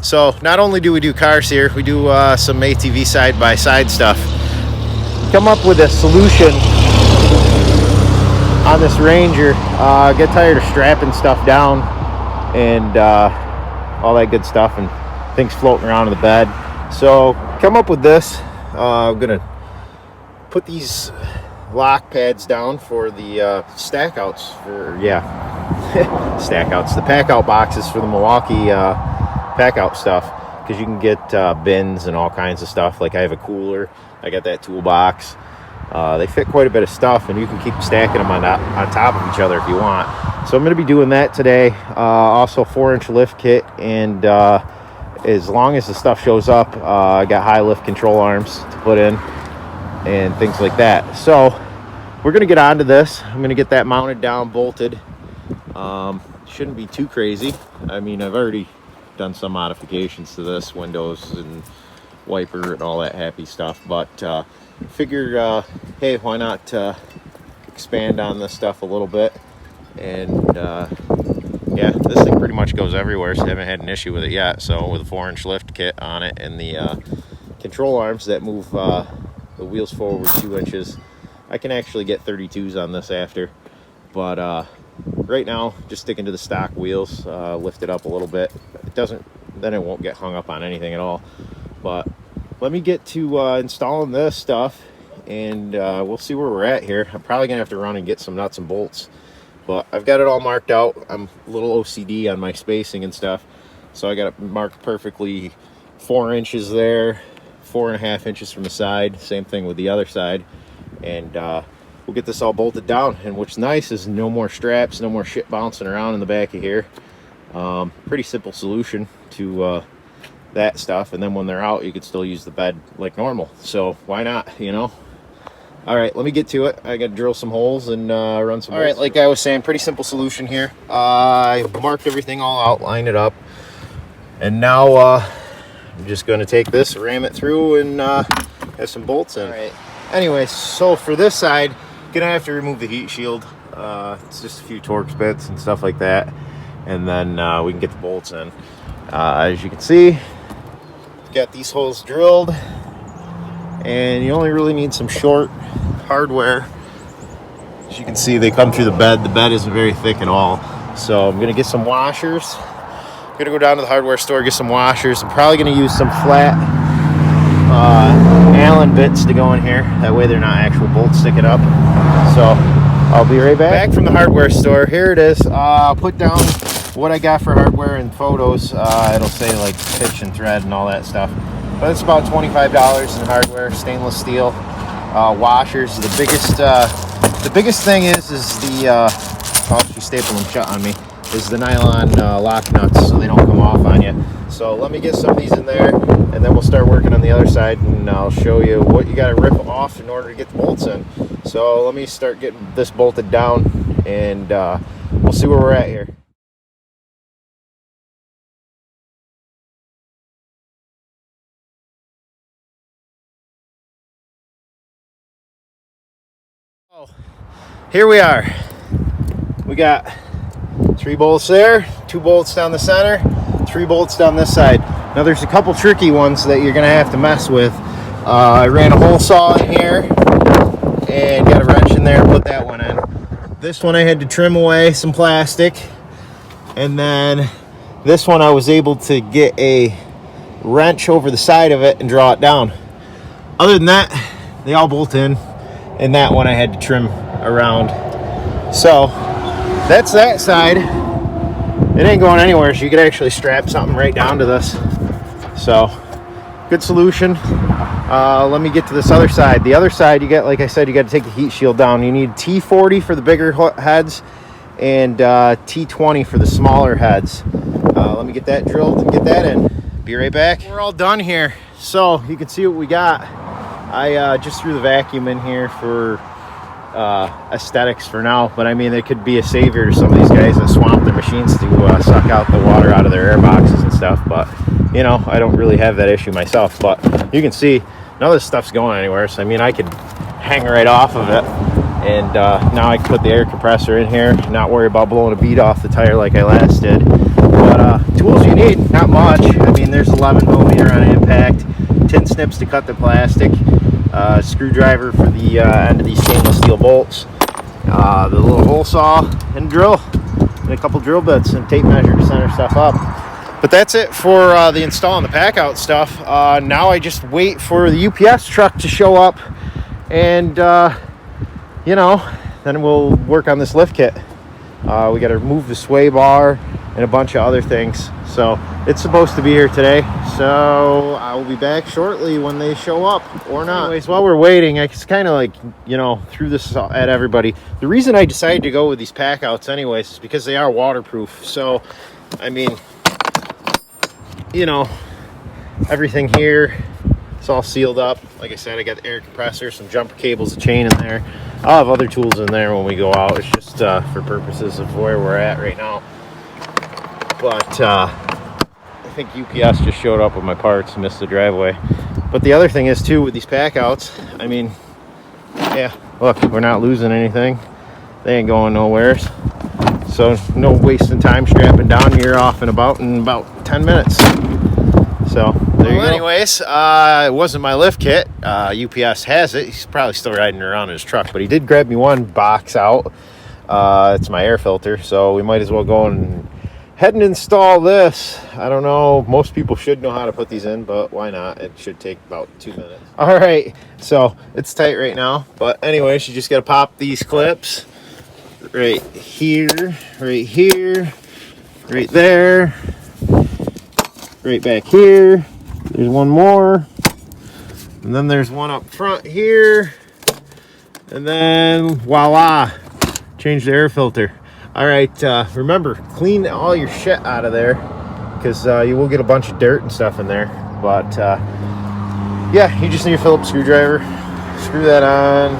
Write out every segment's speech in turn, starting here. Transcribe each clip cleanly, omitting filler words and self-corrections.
So not only do we do cars here, we do some ATV side-by-side stuff. Come up with a solution on this Ranger. Get tired of strapping stuff down and all that good stuff and things floating around in the bed. So come up with this. I'm gonna put these lock pads down for the stack outs stack outs, the pack out boxes for the Milwaukee pack out stuff, because you can get bins and all kinds of stuff. Like I have a cooler, I got that toolbox. They fit quite a bit of stuff, and you can keep stacking them on top of each other if you want. So I'm going to be doing that today. Also 4-inch lift kit, and as long as the stuff shows up, I got high lift control arms to put in and things like that. So we're going to get onto this. I'm going to get that mounted down, bolted. Shouldn't be too crazy. I mean, I've already done some modifications to this, windows and wiper and all that happy stuff, but figured hey, why not expand on this stuff a little bit. And yeah, this thing pretty much goes everywhere, so I haven't had an issue with it yet. So with a 4-inch lift kit on it and the control arms that move the wheels forward 2 inches, I can actually get 32s on this after. But right now, just sticking to the stock wheels, lift it up a little bit. Then it won't get hung up on anything at all. But let me get to installing this stuff, and we'll see where we're at here. I'm probably gonna have to run and get some nuts and bolts, but I've got it all marked out. I'm a little OCD on my spacing and stuff, so I got it marked perfectly. 4 inches there, 4.5 inches from the side, same thing with the other side. And we'll get this all bolted down. And what's nice is no more straps, no more shit bouncing around in the back of here. Pretty simple solution to that stuff. And then when they're out, you could still use the bed like normal. So why not, you know? All right, let me get to it. I got to drill some holes and run some. All right, like I was saying, pretty simple solution here. I marked everything all out, lined it up, and now I'm just going to take this, ram it through, and have some bolts in. All right. Anyway, so for this side, gonna have to remove the heat shield. It's just a few Torx bits and stuff like that, and then we can get the bolts in. As you can see, got these holes drilled, and you only really need some short hardware. As you can see, they come through the bed. The bed isn't very thick at all. So I'm gonna get some washers. I'm gonna go down to the hardware store, get some washers. I'm probably gonna use some flat Allen bits to go in here. That way they're not actual bolts sticking up. So I'll be right back from the hardware store. Here it is. I'll put down what I got for hardware and photos. It'll say like pitch and thread and all that stuff. But it's about $25 in hardware, stainless steel. Washers. The biggest thing is the I'll actually staple them shut on me, is the nylon lock nuts, so they don't come off on you. So let me get some of these in there, and then we'll start working on the other side, and I'll show you what you got to rip off in order to get the bolts in. So let me start getting this bolted down, and we'll see where we're at here. Oh, here we are. We got 3 bolts there, 2 bolts down the center, 3 bolts down this side. Now there's a couple tricky ones that you're gonna have to mess with. I ran a hole saw in here and got a wrench in there and put that one in. This one I had to trim away some plastic, and then this one I was able to get a wrench over the side of it and draw it down. Other than that, they all bolt in, and that one I had to trim around. So that's that side. It ain't going anywhere, so you could actually strap something right down to this. So good solution. Let me get to this other side. The other side, you got, like I said, you got to take the heat shield down. You need T40 for the bigger heads and T20 for the smaller heads. Let me get that drilled and get that in. Be right back. We're all done here, so you can see what we got. I just threw the vacuum in here for aesthetics for now, but I mean, it could be a savior to some of these guys that swamp their machines to suck out the water out of their air boxes and stuff. But you know, I don't really have that issue myself. But you can see none of this stuff's going anywhere, so I mean, I could hang right off of it And now I can put the air compressor in here, not worry about blowing a bead off the tire like I last did. But tools you need, not much. I mean, there's 11mm on impact, tin snips to cut the plastic, screwdriver for the end of these stainless steel bolts, the little hole saw, and a drill, and a couple drill bits and tape measure to center stuff up. But that's it for the install and the pack out stuff. Now I just wait for the UPS truck to show up, and you know, then we'll work on this lift kit. We got to remove the sway bar and a bunch of other things. So it's supposed to be here today. So I will be back shortly when they show up, or not. Anyways, while we're waiting, I just kind of like, you know, threw this at everybody. The reason I decided to go with these pack outs anyways is because they are waterproof. So, I mean, you know, everything here, it's all sealed up. Like I said, I got the air compressor, some jumper cables, a chain in there. I'll have other tools in there when we go out. It's just for purposes of where we're at right now. But I think UPS just showed up with my parts, missed the driveway. But the other thing is too, with these pack outs, I mean, yeah, look, we're not losing anything. They ain't going nowhere. So no wasting time strapping down. You're off and about in about 10 minutes. So there you go. Anyways, it wasn't my lift kit. UPS has it. He's probably still riding around in his truck, but he did grab me one box out. It's my air filter, so we might as well go and head and install this. I don't know, most people should know how to put these in, but why not? It should take about 2 minutes. All right, so it's tight right now, but anyways, you just got to pop these clips right here, right there, right back here. There's one more, and then there's one up front here, and then voila, change the air filter. All right, remember, clean all your shit out of there, because you will get a bunch of dirt and stuff in there. But yeah, you just need a Phillips screwdriver, screw that on,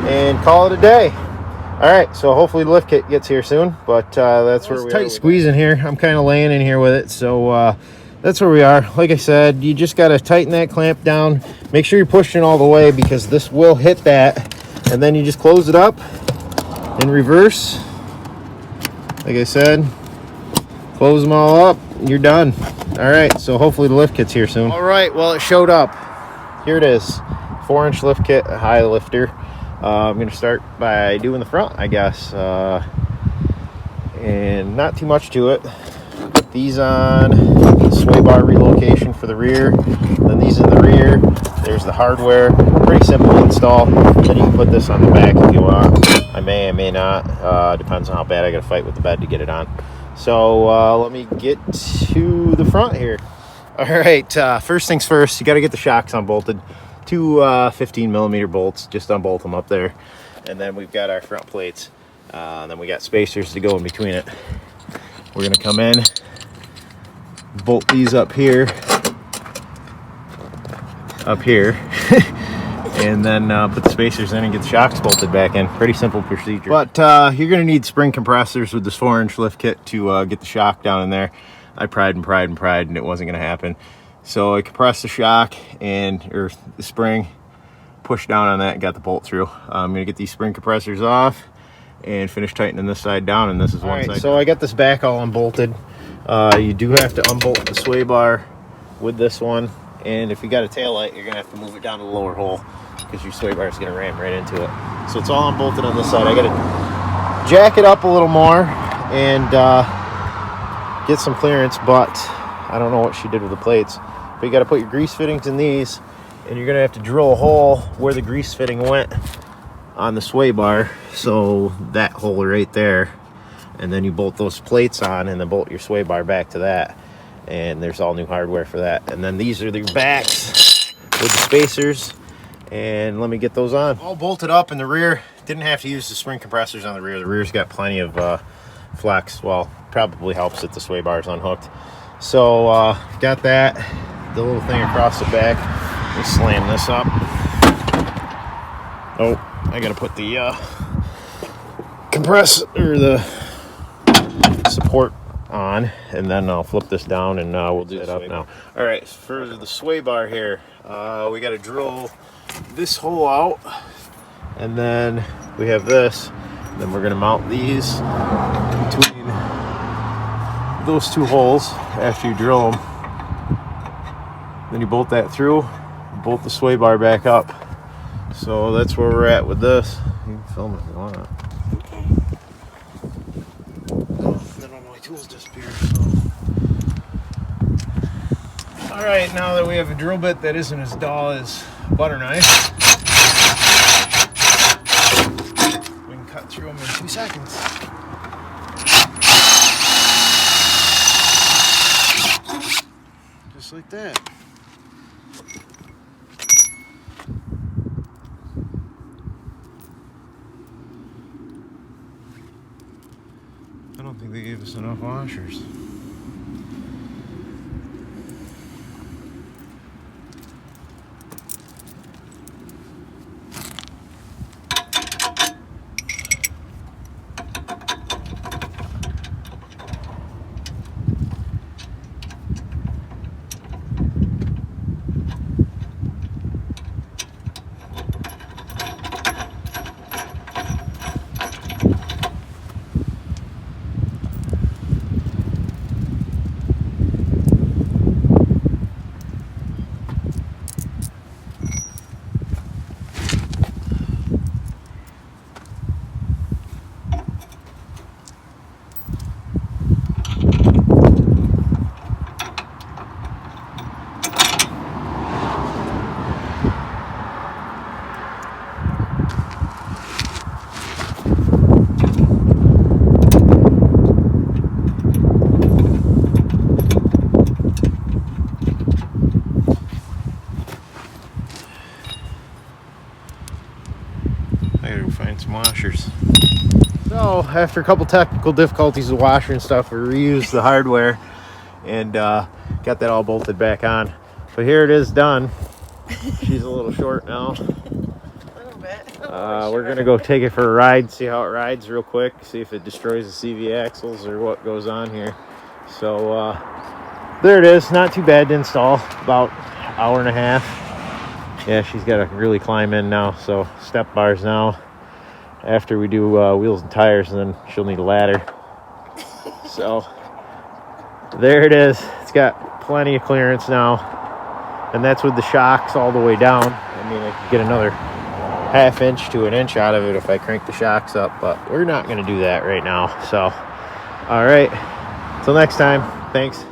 and call it a day. All right, so hopefully the lift kit gets here soon, but that's where we are. It's tight squeeze in here. I'm kind of laying in here with it, so that's where we are. Like I said, you just got to tighten that clamp down. Make sure you're pushing all the way, because this will hit that, and then you just close it up in reverse. Like I said, close them all up, and you're done. All right, so hopefully the lift kit's here soon. All right, well, it showed up. Here it is, 4-inch lift kit, a high lifter. I'm going to start by doing the front, I guess, and not too much to it. Put these on, sway bar relocation for the rear, then these in the rear. There's the hardware, pretty simple install. Then you can put this on the back if you want. I may not, depends on how bad I got to fight with the bed to get it on. So let me get to the front here. All right, first things first, you got to get the shocks unbolted. Two 15mm bolts, just unbolt them up there. And then we've got our front plates. And then we got spacers to go in between it. We're gonna come in, bolt these up here, and then put the spacers in and get the shocks bolted back in. Pretty simple procedure. But you're gonna need spring compressors with this 4-inch lift kit to get the shock down in there. I pried and it wasn't gonna happen. So I compressed the shock or the spring, pushed down on that, and got the bolt through. I'm gonna get these spring compressors off and finish tightening this side down, and this is one side. So I got this back all unbolted. You do have to unbolt the sway bar with this one, and if you got a tail light, you're gonna have to move it down to the lower hole, because your sway bar is gonna ram right into it. So it's all unbolted on this side. I gotta jack it up a little more and get some clearance, but I don't know what she did with the plates. But you got to put your grease fittings in these, and you're gonna have to drill a hole where the grease fitting went on the sway bar, so that hole right there, and then you bolt those plates on and then bolt your sway bar back to that, and there's all new hardware for that. And then these are the backs with the spacers, and let me get those on. All bolted up in the rear. Didn't have to use the spring compressors on the rear. The rear's got plenty of flex. Well, probably helps that the sway bar is unhooked. So got that, the little thing across the back. Let me slam this up. Oh, I gotta put the compressor, or the support on, and then I'll flip this down, and we'll do it up now. All right, for the sway bar here, we got to drill this hole out, And then we have this. Then we're going to mount these between those two holes after you drill them. Then you bolt that through, bolt the sway bar back up. So that's where we're at with this. You can film it if you want. Okay. Oh, then all my tools disappeared. So. All right, now that we have a drill bit that isn't as dull as a butter knife, we can cut through them in 2 seconds. Just like that. I don't think they gave us enough washers. I gotta go find some washers. So after a couple technical difficulties with washer and stuff, we reused the hardware and got that all bolted back on. But here it is done. She's a little short now. A little bit. We're gonna go take it for a ride, see how it rides real quick, see if it destroys the CV axles or what goes on here. So there it is. Not too bad to install. About an hour and a half. Yeah, she's got to really climb in now. So step bars now. After we do wheels and tires, and then she'll need a ladder. So there it is. It's got plenty of clearance now, and that's with the shocks all the way down. I mean, I could get another ½ inch to an inch out of it if I crank the shocks up, but we're not going to do that right now. So all right, till next time, thanks.